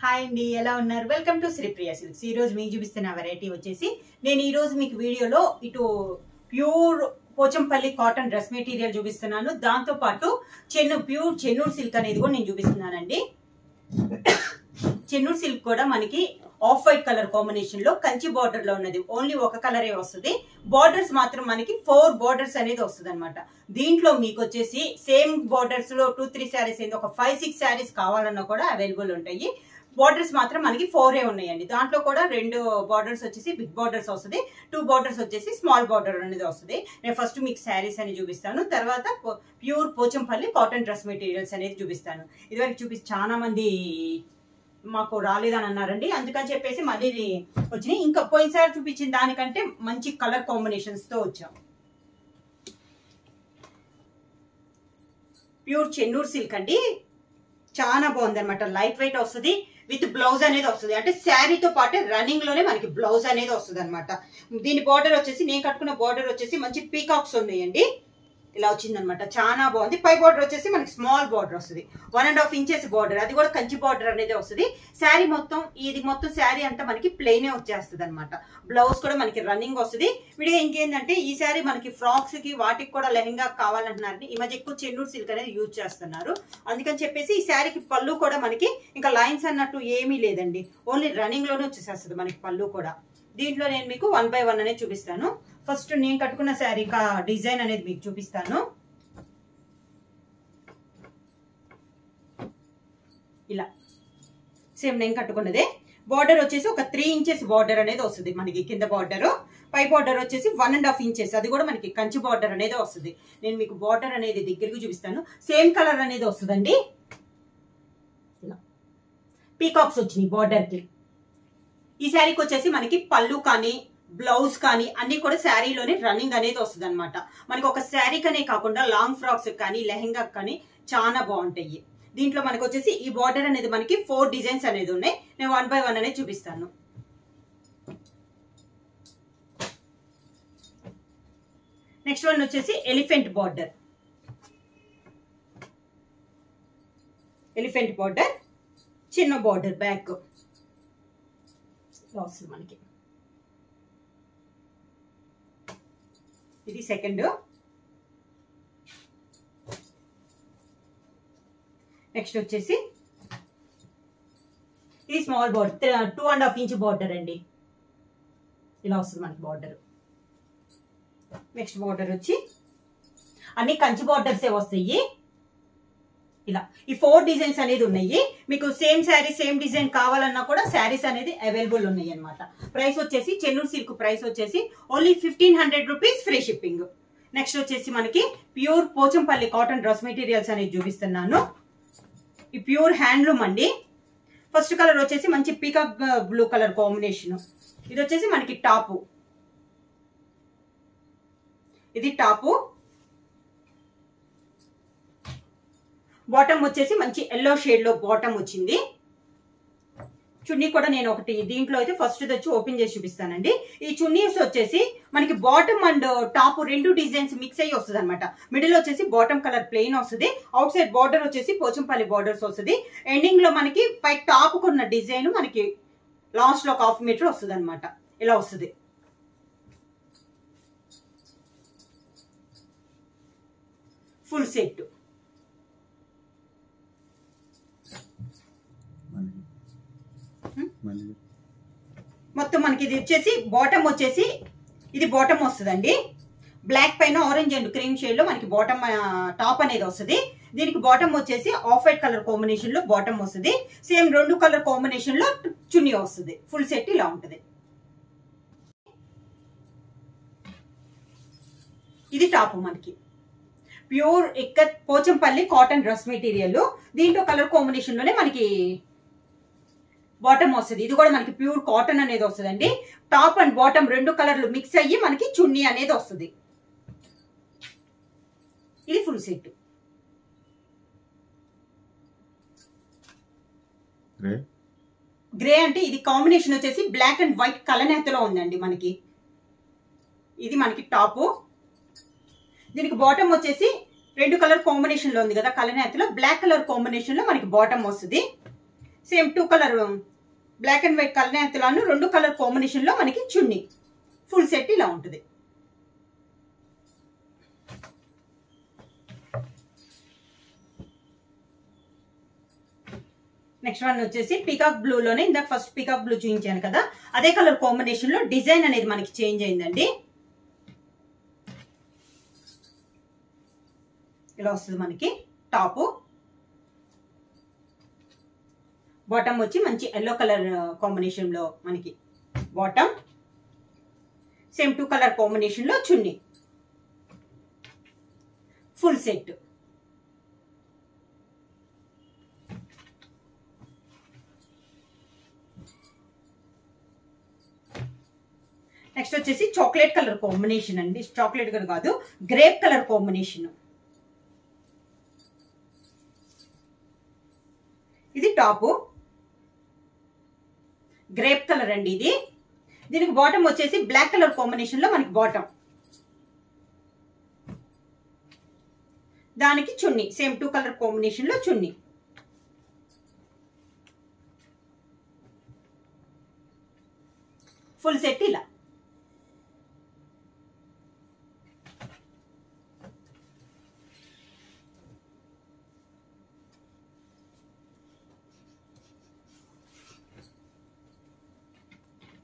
Hi అండి, ఎలా ఉన్నారు? Welcome to Sripriya silks. ఈ రోజు మీకు చూపిస్తున్న వెరైటీ వచ్చేసి నేను ఈ రోజు మీకు వీడియోలో ఇటు pure Pochampally cotton dress material చూపిస్తున్నాను. దాంతో పాటు ప్యూర్ చెన్నూరు సిల్క్ అనేది కూడా నేను చూపిస్తున్నానండి. చెన్నూరు సిల్క్ కూడా మనకి ఆఫ్ వైట్ కలర్ కాంబినేషన్ లో కంచి బార్డర్ లో ఉన్నది. ఓన్లీ ఒక కలరే వస్తుంది. బార్డర్స్ మాత్రం మనకి 4 బార్డర్స్ అనేది వస్తుంది అనమాట. దీంట్లో మీకు వచ్చేసి సేమ్ బార్డర్స్ లో 2-3 శారీస్ అయింది, ఒక 5-6 శారీస్ కావాలన్నా కూడా అవైలబుల్ ఉంటాయి. బార్డర్స్ మాత్రం మనకి 4 ఉన్నాయండి. దాంట్లో కూడా 2 బార్డర్స్ వచ్చేసి బిగ్ బార్డర్స్ వస్తుంది, 2 బార్డర్స్ వచ్చేసి స్మాల్ బార్డర్ అనేది వస్తుంది. నేను ఫస్ట్ మీకు శారీస్ అని చూపిస్తాను, తర్వాత pure Pochampally cotton dress materials అనేది చూపిస్తాను. ఇదివరకు చాలా మంది మాకు రాలేదని అన్నారండి, అందుకని చెప్పేసి మళ్ళీ వచ్చినాయి. ఇంకా పోయినసారి చూపించిన దానికంటే మంచి కలర్ కాంబినేషన్స్ తో వచ్చాం. ప్యూర్ చెన్నూరు సిల్క్ అండి, చాలా బాగుంది అనమాట. లైట్ వెయిట్ వస్తుంది, విత్ బ్లౌజ్ అనేది వస్తుంది. అంటే శారీతో పాటు రన్నింగ్ లోనే మనకి బ్లౌజ్ అనేది వస్తుంది అనమాట. దీని బార్డర్ వచ్చేసి నేను కట్టుకున్న బార్డర్ వచ్చేసి మంచి పీకాక్స్ ఉన్నాయండి. ఇలా వచ్చింది అనమాట, చాలా బాగుంది. పై బార్డర్ వచ్చేసి మనకి స్మాల్ బార్డర్ వస్తుంది, 1.5 ఇంచెస్ బార్డర్, అది కూడా కంచి బార్డర్ అనేది వస్తుంది. శారీ మొత్తం ఇది మొత్తం శారీ అంతా మనకి ప్లెయినే వచ్చేస్తుంది అనమాట. బ్లౌజ్ కూడా మనకి రన్నింగ్ వస్తుంది. విడిగా ఇంకేంటంటే ఈ శారీ మనకి ఫ్రాక్స్ కి వాటికి కూడా లెహంగా కావాలంటున్నారు. ఈ మధ్య ఎక్కువ చెన్నూరు సిల్క్ అనేది యూజ్ చేస్తున్నారు. అందుకని చెప్పేసి ఈ శారీకి పళ్ళు కూడా మనకి ఇంకా లైన్స్ అన్నట్టు ఏమీ లేదండి, ఓన్లీ రన్నింగ్ లోనే వచ్చేసేస్తుంది మనకి పళ్ళు కూడా. దీంట్లో నేను మీకు 1 by 1 అనేది చూపిస్తాను. ఫస్ట్ నేను కట్టుకున్న శారీ డిజైన్ అనేది మీకు చూపిస్తాను. ఇలా సేమ్ నేను కట్టుకున్నదే. బార్డర్ వచ్చేసి ఒక 3 ఇంచెస్ బార్డర్ అనేది వస్తుంది మనకి కింద బార్డర్. పై బార్డర్ వచ్చేసి 1.5 ఇంచెస్, అది కూడా మనకి కంచి బార్డర్ అనేది వస్తుంది. నేను మీకు బార్డర్ అనేది దగ్గరికి చూపిస్తాను. సేమ్ కలర్ అనేది వస్తుందండి. ఇలా పీకాక్స్ వచ్చినాయి బార్డర్ కి. ఈ శారీకి వచ్చేసి మనకి పళ్ళు కానీ బ్లౌజ్ కానీ అన్ని కూడా శారీలోనే రన్నింగ్ అనేది వస్తుంది అనమాట. మనకి ఒక శారీకనే కాకుండా లాంగ్ ఫ్రాక్స్ కానీ లెహంగా కానీ చాలా బాగుంటాయి. దీంట్లో మనకి వచ్చేసి ఈ బార్డర్ అనేది మనకి 4 డిజైన్స్ అనేది ఉన్నాయి. నేను 1 by 1 అనేది చూపిస్తాను. నెక్స్ట్ వన్ వచ్చేసి ఎలిఫెంట్ బార్డర్. ఎలిఫెంట్ బార్డర్, చిన్న బార్డర్ బ్యాక్ వస్తుంది మనకి. ఇది సెకండ్. నెక్స్ట్ వచ్చేసి ఇది స్మాల్ బార్డర్, 2.5 ఇంచ్ బార్డర్ అండి. ఇలా వస్తుంది మనకి బార్డర్. నెక్స్ట్ బార్డర్ వచ్చి అన్ని కంచి బార్డర్సే వస్తాయి. ఇలా ఈ 4 డిజైన్స్ అనేది ఉన్నాయి. మీకు సేమ్ శారీ సేమ్ డిజైన్ కావాలన్నా కూడా శారీస్ అనేది అవైలబుల్ ఉన్నాయి అనమాట. ప్రైస్ వచ్చేసి చెన్నూరు సిల్క్ ప్రైస్ వచ్చేసి only 1500 rupees, free shipping. Next వచ్చేసి మనకి pure Pochampally cotton dress materials అనేది చూపిస్తున్నాను. ఈ ప్యూర్ హ్యాండ్లూమ్ అండి. ఫస్ట్ కలర్ వచ్చేసి మంచి పీకాక్ బ్లూ కలర్ కాంబినేషన్. ఇది వచ్చేసి మనకి టాపు. ఇది టాపు. బాటమ్ వచ్చేసి మంచి ఎల్లో షేడ్ లో బాటమ్ వచ్చింది. చున్నీ కూడా నేను ఒకటి దీంట్లో అయితే ఫస్ట్ వచ్చి ఓపెన్ చేసి చూపిస్తానండి. ఈ చున్నీస్ వచ్చేసి మనకి bottom and top 2 designs mix అయ్యి వస్తుంది అనమాట. మిడిల్ వచ్చేసి బాటమ్ కలర్ ప్లెయిన్ వస్తుంది, అవుట్ సైడ్ బార్డర్ వచ్చేసి పోచంపల్లి బార్డర్స్ వస్తుంది. ఎండింగ్ లో మనకి పై టాప్ కున్న డిజైన్ మనకి లాస్ట్ లో 1/2 మీటర్ వస్తుంది అనమాట. ఇలా వస్తుంది. Full set. మొత్తం మనకి ఇది వచ్చేసి బాటమ్ వచ్చేసి ఇది బాటమ్ వస్తుందండి. బ్లాక్ పైన ఆరెంజ్ అండ్ క్రీమ్ షేడ్ లో మనకి బాటమ్ టాప్ అనేది వస్తుంది. దీనికి బాటమ్ వచ్చేసి ఆఫ్ వైట్ కలర్ కాంబినేషన్ లో బాటమ్ వస్తుంది. సేమ్ 2 కలర్ కాంబినేషన్ లో చున్నీ వస్తుంది. ఫుల్ సెట్ ఇలా ఉంటుంది. ఇది టాప్ మనకి pure ikat Pochampally cotton dress material. దీంట్లో కలర్ కాంబినేషన్ లోనే మనకి బాటమ్ వస్తుంది. ఇది కూడా మనకి ప్యూర్ కాటన్ అనేది వస్తుందండి. టాప్ అండ్ బాటమ్ 2 కలర్లు మిక్స్ అయ్యి మనకి చున్నీ అనేది వస్తుంది. ఇది ఫుల్ సెట్. గ్రే అంటే ఇది కాంబినేషన్ వచ్చేసి బ్లాక్ అండ్ వైట్ కలనేతలో ఉందండి మనకి. ఇది మనకి టాప్. దీనికి బాటమ్ వచ్చేసి 2 కలర్ కాంబినేషన్ లో ఉంది కదా కలనేతలో, బ్లాక్ కలర్ కాంబినేషన్ లో మనకి బాటమ్ వస్తుంది. Same 2 colour black and white కలనేతలాను 2 కలర్ కాంబినేషన్ లో మనకి చున్నీ. ఫుల్ సెట్ ఇలా ఉంటుంది. నెక్స్ట్ వన్ వచ్చేసి పీకాక్ బ్లూ లోనే ఇందాక ఫస్ట్ పీకాక్ బ్లూ చూపించాను కదా, అదే కలర్ కాంబినేషన్ లో డిజైన్ అనేది మనకి చేంజ్ అయిందండి. ఇలా వస్తుంది మనకి టాప్. బాటమ్ వచ్చి మంచి ఎల్లో కలర్ కాంబినేషన్ లో మనకి బాటమ్. సేమ్ 2 కలర్ కాంబినేషన్ లో చున్నీ. Full set. నెక్స్ట్ వచ్చేసి చాక్లెట్ కలర్ కాంబినేషన్ అండి. చాక్లెట్ కలర్ కాదు, గ్రేప్ కలర్ కాంబినేషన్. ఇది టాప్. గ్రేప్ కలర్ అండి ఇది. దీనికి బాటమ్ వచ్చేసి బ్లాక్ కలర్ కాంబినేషన్ లో మనకి బాటమ్. దానికి చున్నీ సేమ్ 2 కలర్ కాంబినేషన్ లో చున్నీ. ఫుల్ సెట్ ఇలా.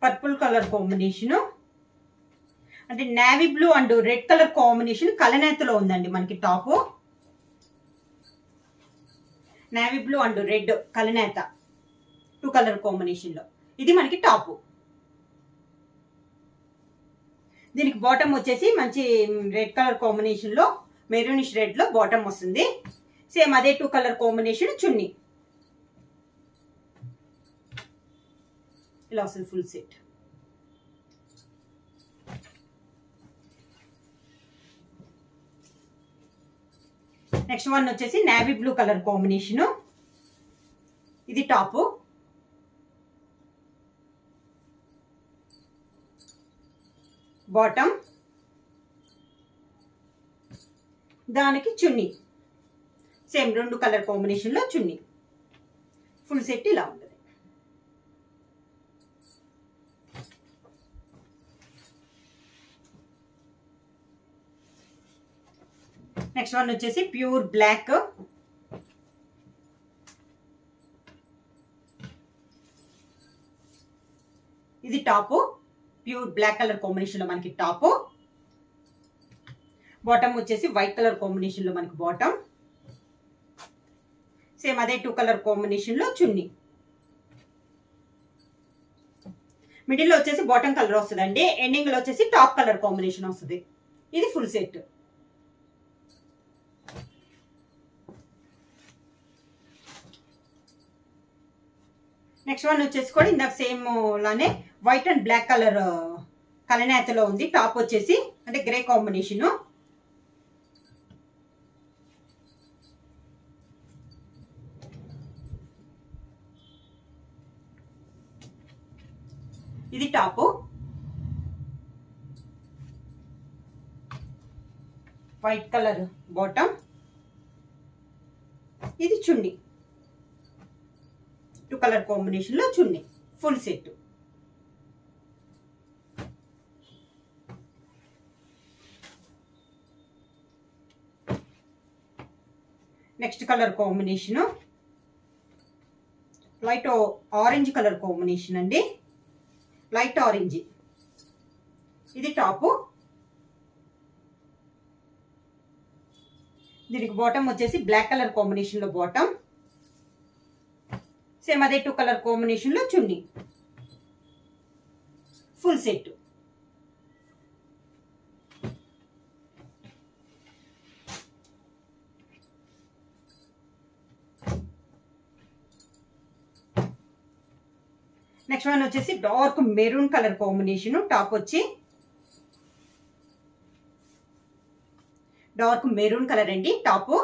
పర్పుల్ కలర్ కాంబినేషన్ అంటే navy blue and red colour combination కలనేతలో ఉందండి మనకి top. Navy blue and red కలనేత 2 కలర్ కాంబినేషన్ లో ఇది మనకి టాప్. దీనికి బాటమ్ వచ్చేసి మంచి రెడ్ కలర్ కాంబినేషన్ లో మెరూనిష్ రెడ్ లో బాటమ్ వస్తుంది. సేమ్ అదే 2 కలర్ కాంబినేషన్ చున్నీ. ఇలా వస్తుంది ఫుల్ సెట్. నెక్స్ట్ వన్ వచ్చేసి నేవీ బ్లూ కలర్ కాంబినేషన్. ఇది టాప్. బాటమ్. దానికి చున్నీ సేమ్ 2 కలర్ కాంబినేషన్ లో చున్నీ. ఫుల్ సెట్ ఇలా ఉంటుంది. నెక్స్ట్ వన్ వచ్చేసి ప్యూర్ బ్లాక్. ఇది top. Pure black colour combination లో మనకి టాప్. బాటమ్ వచ్చేసి వైట్ కలర్ కాంబినేషన్ లో మనకి బాటమ్. సేమ్ అదే 2 కలర్ కాంబినేషన్ లో చున్నీ. మిడిల్ లో వచ్చేసి బాటమ్ కలర్ వస్తుంది అండి. ఎండింగ్ లో వచ్చేసి టాప్ కలర్ కాంబినేషన్ వస్తుంది. ఇది ఫుల్ సెట్. నెక్స్ట్ వన్ వచ్చేసి కూడా ఇందాక సేమ్ లానే వైట్ అండ్ బ్లాక్ కలర్ కలనేతలో ఉంది. టాప్ వచ్చేసి అంటే గ్రే కాంబినేషన్. ఇది టాప్. White colour bottom. ఇది చున్నీ 2 కలర్ కాంబినేషన్ లో చున్నీ. Full set. Next colour combination light orange colour combination అండి. Light orange. ఇది టాప్. దీనికి బాటమ్ వచ్చేసి బ్లాక్ కలర్ కాంబినేషన్ లో బాటమ్. సేమ్ అదే 2 కలర్ కాంబినేషన్ లో చున్నీ. Full set. నెక్స్ట్ వన్ వచ్చేసి dark maroon colour combination. Top వచ్చి డార్క్ మెరూన్ కలర్ అండి. Top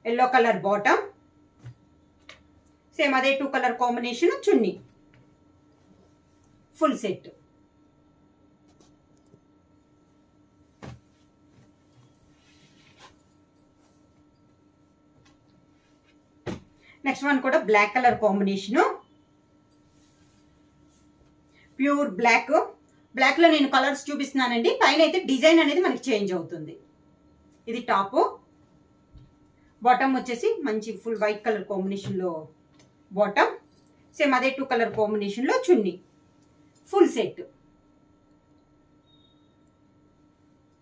yellow colour bottom. Same అదే 2 కలర్ కాంబినేషన్ చున్నీ. Full set. నెక్స్ట్ వన్ కూడా black colour combination, pure black. Black లో నేను కలర్స్ చూపిస్తున్నానండి. పైన అయితే డిజైన్ అనేది మనకి చేంజ్ అవుతుంది. ఇది టాప్. బాటమ్ వచ్చేసి మంచి ఫుల్ వైట్ కలర్ కాంబినేషన్ లో బాటమ్, సేమ్ అదే 2 కలర్ కాంబినేషన్ లో చున్నీ. ఫుల్ సెట్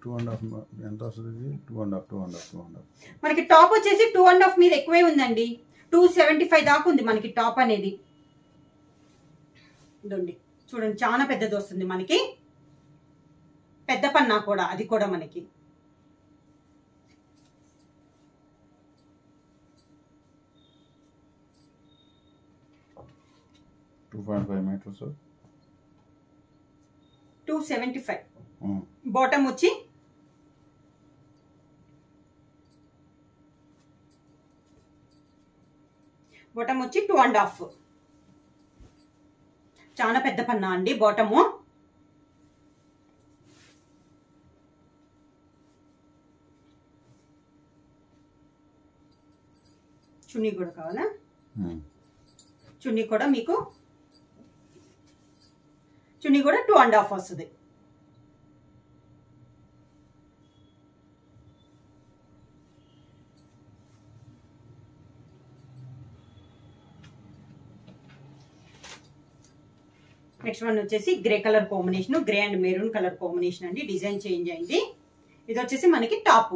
2.5 ఎంత వస్తుంది? 2.5 మనకి టాప్ వచ్చేసి 2.5 మీద ఎక్కువే ఉందండి. 275 దాకా ఉంది మనకి టాప్ అనేది. చూడండి చాలా పెద్దది వస్తుంది మనకి, పెద్ద పన్నా కూడా, అది కూడా మనకి. మీటర్స్ 275. బాటమ్ వచ్చి బాటమ్ వచ్చి 2.5. చాలా పెద్ద పన్నా అండి బాటము. చున్నీ కూడా కావాలా? చున్నీ కూడా మీకు చున్నీ కూడా 2.5 వస్తుంది. నెక్స్ట్ వన్ వచ్చేసి grey colour combination, grey and maroon colour combination అండి. డిజైన్ చేంజ్ అయింది. ఇది వచ్చేసి మనకి టాప్,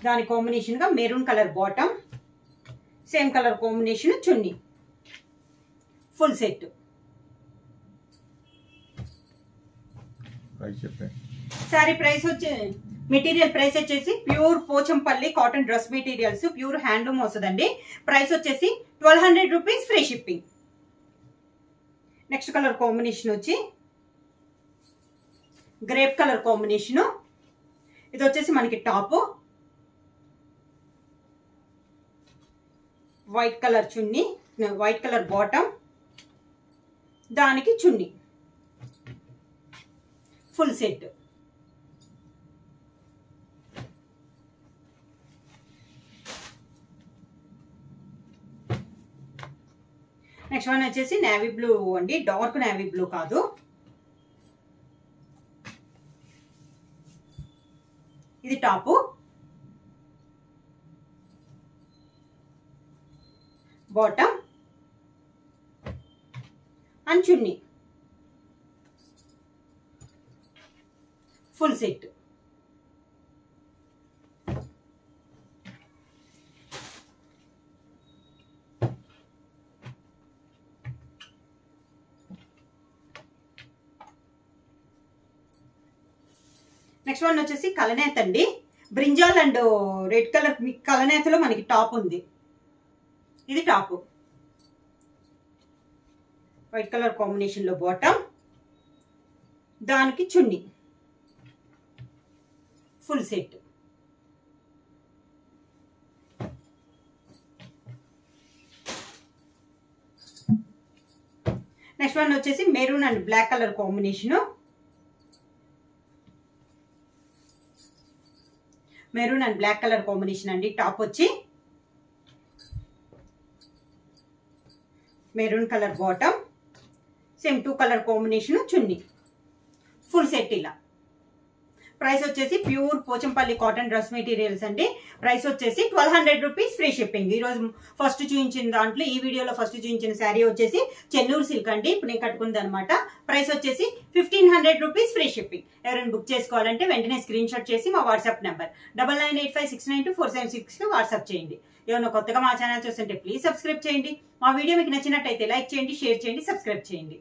దాని కాంబినేషన్ గా maroon colour bottom, same colour combination చున్నీ. Full set. సారీ ప్రైస్ వచ్చి మెటీరియల్ ప్రైస్ వచ్చేసి pure Pochampally cotton dress materials, pure handloom వస్తుందండి. ప్రైస్ వచ్చేసి 1200 rupees, free shipping. Next colour combination వచ్చి గ్రేప్ కలర్ కాంబినేషన్. ఇది వచ్చేసి మనకి టాప్, వైట్ కలర్ చున్నీ, వైట్ కలర్ బాటమ్, దానికి చున్నీ. Full set. నెక్స్ట్ వన్ వచ్చేసి నేవీ బ్లూ అండి, డార్క్ నేవీ బ్లూ కాదు. ఇది టాప్, బాటమ్ అండ్ చున్నీ. Full set. నెక్స్ట్ వన్ వచ్చేసి కలనేత అండి, బ్రింజాల్ అండ్ రెడ్ కలర్ కలనేతలో మనకి టాప్ ఉంది. ఇది టాప్, వైట్ కలర్ కాంబినేషన్ లో బాటమ్, దానికి చున్నీ. Full set. నెక్స్ట్ వన్ వచ్చేసి maroon and black colour combination, maroon and black colour combination అండి. టాప్ వచ్చి maroon colour bottom, same 2 colour combination చున్నీ. Full set. ఇలా ప్రైస్ వచ్చేసి pure Pochampally cotton dress materials అండి. ప్రైస్ వచ్చేసి 1200 రూపీస్, ఫ్రీ షిప్పింగ్. ఈ రోజు ఫస్ట్ చూపించిన దాంట్లో, ఈ వీడియోలో ఫస్ట్ చూపించిన శారీ వచ్చేసి చెన్నూరు సిల్క్ అండి. ఇప్పుడు నేను కట్టుకుంది అనమాట. ప్రైస్ వచ్చేసి 1500 రూపీస్, ఫ్రీ షిప్పింగ్. ఎవరైనా బుక్ చేసుకోవాలంటే వెంటనే స్క్రీన్ షాట్ చేసి మా వాట్సాప్ నెంబర్ 9985692476 వాట్సాప్ చేయండి. ఏమైనా కొత్తగా మా ఛానల్ చూస్తుంటే ప్లీజ్ సబ్స్క్రైబ్ చేయండి. మా వీడియో మీకు నచ్చినట్టయితే లైక్ చేయండి, షేర్ చేయండి, సబ్స్క్రైబ్ చేయండి.